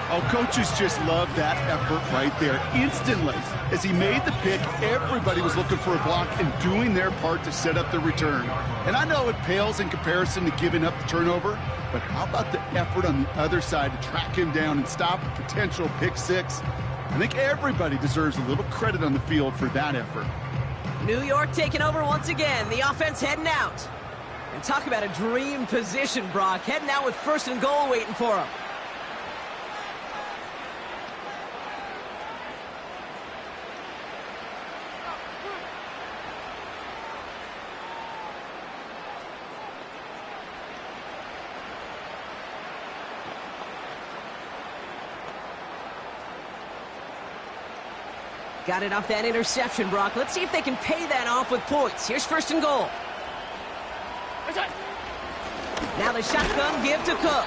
S3: Oh, coaches just love that effort right there. Instantly, as he made the pick, everybody was looking for a block and doing their part to set up the return. And I know it pales in comparison to giving up the turnover, but how about the effort on the other side to track him down and stop a potential pick six? I think everybody deserves a little credit on the field for that effort.
S2: New York taking over once again. The offense heading out. And talk about a dream position, Brock. Heading out with first and goal waiting for him. Got it off that interception, Brock. Let's see if they can pay that off with points. Here's first and goal. Now the shotgun give to Cook.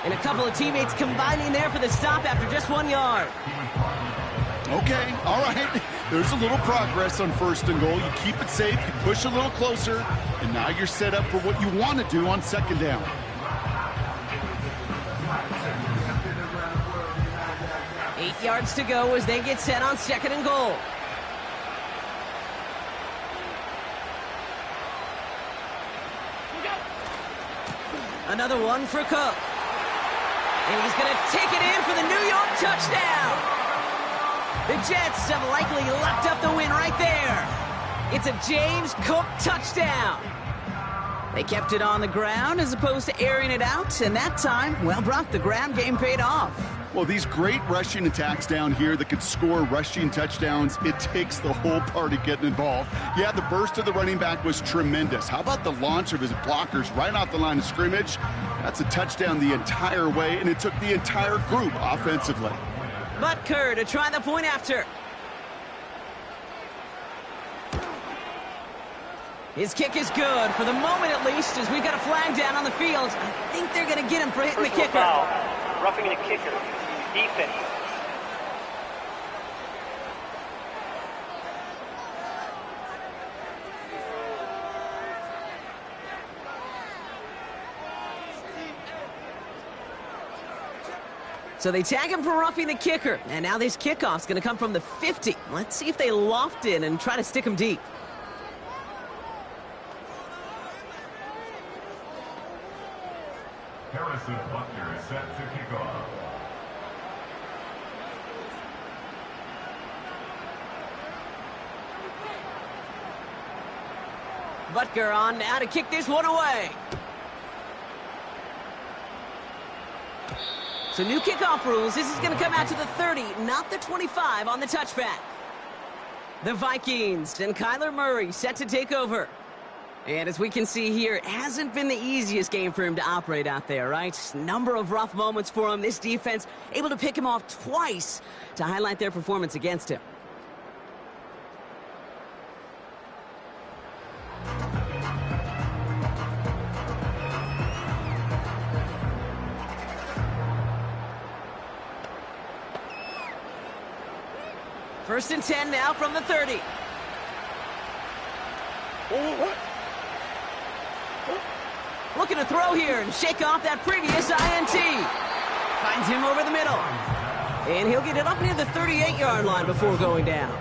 S2: And a couple of teammates combining there for the stop after just 1 yard.
S3: Okay, all right. There's a little progress on first and goal. You keep it safe, you push a little closer, and now you're set up for what you want to do on second down.
S2: Eight yards to go as they get set on second and goal. Another one for Cook. And he's going to take it in for the New York touchdown. The Jets have likely locked up the win right there. It's a James Cook touchdown. They kept it on the ground as opposed to airing it out. And that time, well, Brock, the ground game paid off.
S3: Well, these great rushing attacks down here that could score rushing touchdowns, it takes the whole party getting involved. Yeah, the burst of the running back was tremendous. How about the launch of his blockers right off the line of scrimmage? That's a touchdown the entire way, and it took the entire group offensively.
S2: Butker to try the point after. His kick is good, for the moment at least, as we've got a flag down on the field. I think they're going to get him for hitting the kicker.
S6: Foul. Roughing the kicker. Defense.
S2: So they tag him for roughing the kicker. And now this kickoff's going to come from the 50. Let's see if they loft in and try to stick him deep.
S5: Harrison Butker is set to kick off.
S2: Butker on now to kick this one away. So new kickoff rules. This is going to come out to the 30, not the 25 on the touchback. The Vikings and Kyler Murray set to take over. And as we can see here, it hasn't been the easiest game for him to operate out there, right? Number of rough moments for him. This defense able to pick him off twice to highlight their performance against him. First and 10 now from the 30. Looking to throw here and shake off that previous INT. Finds him over the middle. And he'll get it up near the 38-yard line before going down.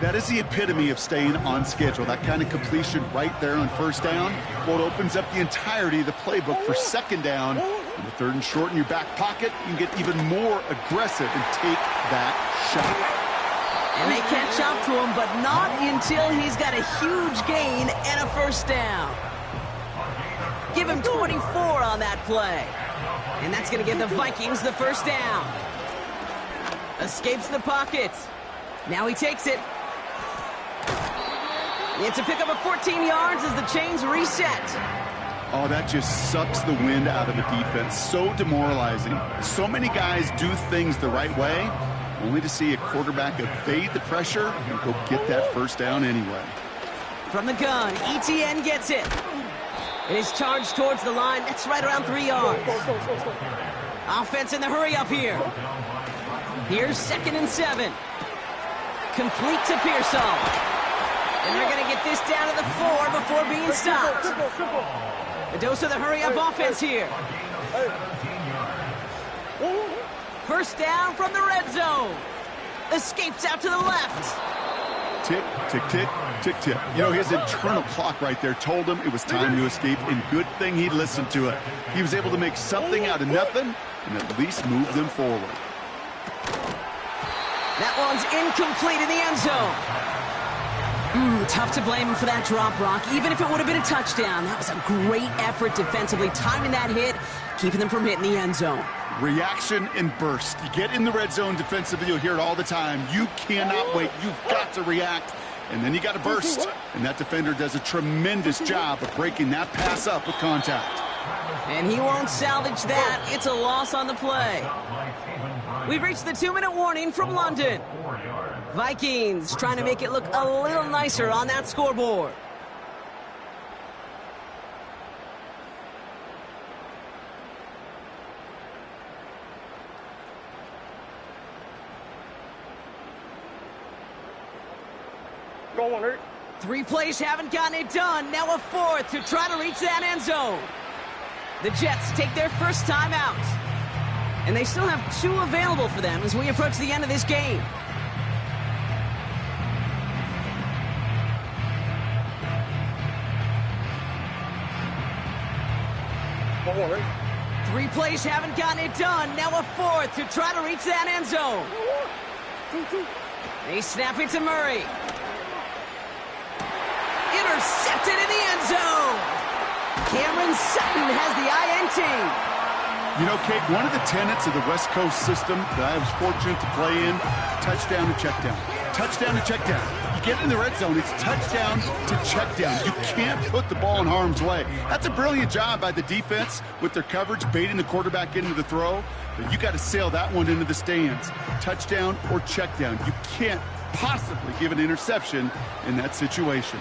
S3: That is the epitome of staying on schedule. That kind of completion right there on first down. Well, it opens up the entirety of the playbook for second down. On the third and short in your back pocket, you can get even more aggressive and take that shot.
S2: And they catch up to him, but not until he's got a huge gain and a first down. Give him 24 on that play. And that's going to give the Vikings the first down. Escapes the pocket. Now he takes it. It's a pickup of 14 yards as the chains reset.
S3: Oh, that just sucks the wind out of a defense. So demoralizing. So many guys do things the right way, only to see a quarterback evade the pressure and go get that first down anyway.
S2: From the gun, ETN gets it. It is charged towards the line. That's right around 3 yards. Offense in the hurry up here. Here's 2nd and 7. Complete to Pearsall. And they're going to get this down to the 4 before being stopped. A dose of the hurry-up offense here. First down from the red zone. Escapes out to the left.
S3: Tick, tick, tick, tick, tick. You know, his internal clock right there told him it was time to escape, and good thing he listened to it. He was able to make something out of nothing and at least move them forward.
S2: That one's incomplete in the end zone. Tough to blame him for that drop, Brock. Even if it would have been a touchdown, that was a great effort defensively, timing that hit, keeping them from hitting the end zone.
S3: Reaction and burst. You get in the red zone defensively, you'll hear it all the time. You cannot wait. You've got to react, and then you got to burst. And that defender does a tremendous job of breaking that pass up with contact.
S2: And he won't salvage that. It's a loss on the play. We've reached the 2-minute warning from London. Vikings trying to make it look a little nicer on that scoreboard.
S4: Go on, Eric.
S2: 3 plays haven't gotten it done. Now a 4th to try to reach that end zone. The Jets take their first time out. And they still have 2 available for them as we approach the end of this game.
S4: Go on, Eric.
S2: 3 plays haven't gotten it done. Now a 4th to try to reach that end zone. They snap it to Murray. Intercepted in the end zone. Cameron Sutton has the INT.
S3: You know, Kate, one of the tenets of the West Coast system that I was fortunate to play in, touchdown to check down. Touchdown to check down. You get in the red zone, it's touchdown to check down. You can't put the ball in harm's way. That's a brilliant job by the defense with their coverage, baiting the quarterback into the throw. But you got to sail that one into the stands. Touchdown or check down. You can't possibly give an interception in that situation.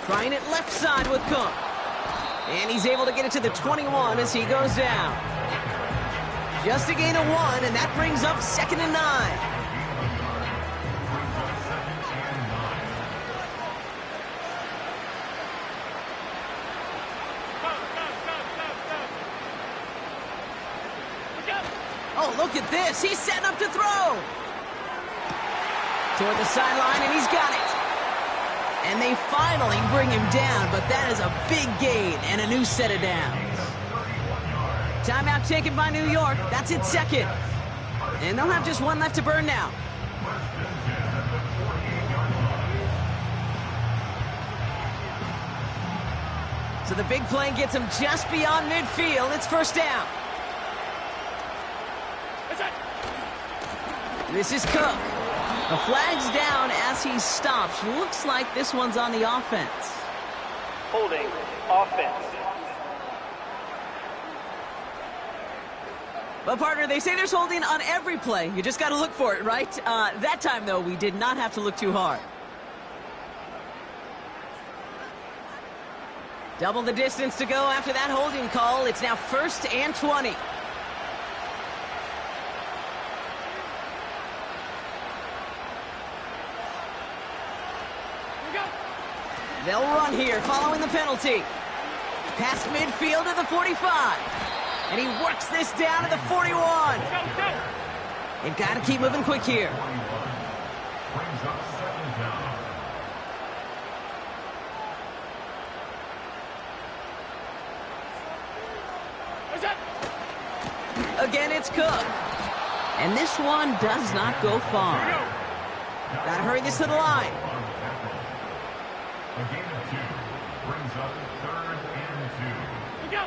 S2: Trying it left side with Cook. And he's able to get it to the 21 as he goes down. Just a gain of 1, and that brings up 2nd and 9. Oh, look at this. He's setting up to throw. Toward the sideline, and he's got it. And they finally bring him down, but that is a big gain and a new set of downs. Timeout taken by New York. That's its 2nd. And they'll have just 1 left to burn now. So the big play gets him just beyond midfield. It's first down. This is Cook. The flag's down as he stops. Looks like this one's on the offense.
S6: Holding offense.
S2: Well, partner, they say there's holding on every play. You just got to look for it, right? That time, though, we did not have to look too hard. Double the distance to go after that holding call. It's now 1st and 20. They'll run here following the penalty. Past midfield to the 45. And he works this down to the 41. They've got to keep moving quick here. Again, it's Cook. And this one does not go far. Got to hurry this to the line.
S5: A gain of 2 brings up 3rd and 2.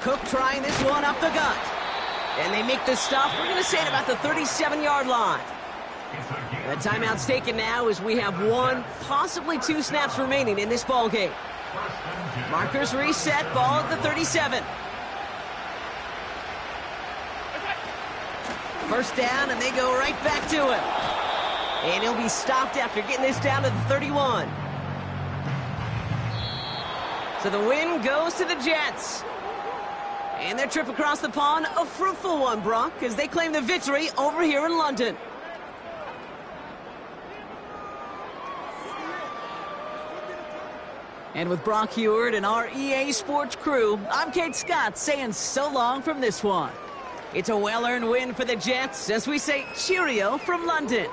S2: Cook trying this one up the gut. And they make the stop, we're going to say, at about the 37-yard line. And the timeout's taken now as we have 1, possibly 2 snaps remaining in this ball game. Markers reset, ball at the 37. First down, and they go right back to him. And he'll be stopped after getting this down to the 31. So the win goes to the Jets. And their trip across the pond, a fruitful one, Brock, as they claim the victory over here in London. And with Brock Heward and our EA Sports crew, I'm Kate Scott saying so long from this one. It's a well-earned win for the Jets as we say cheerio from London.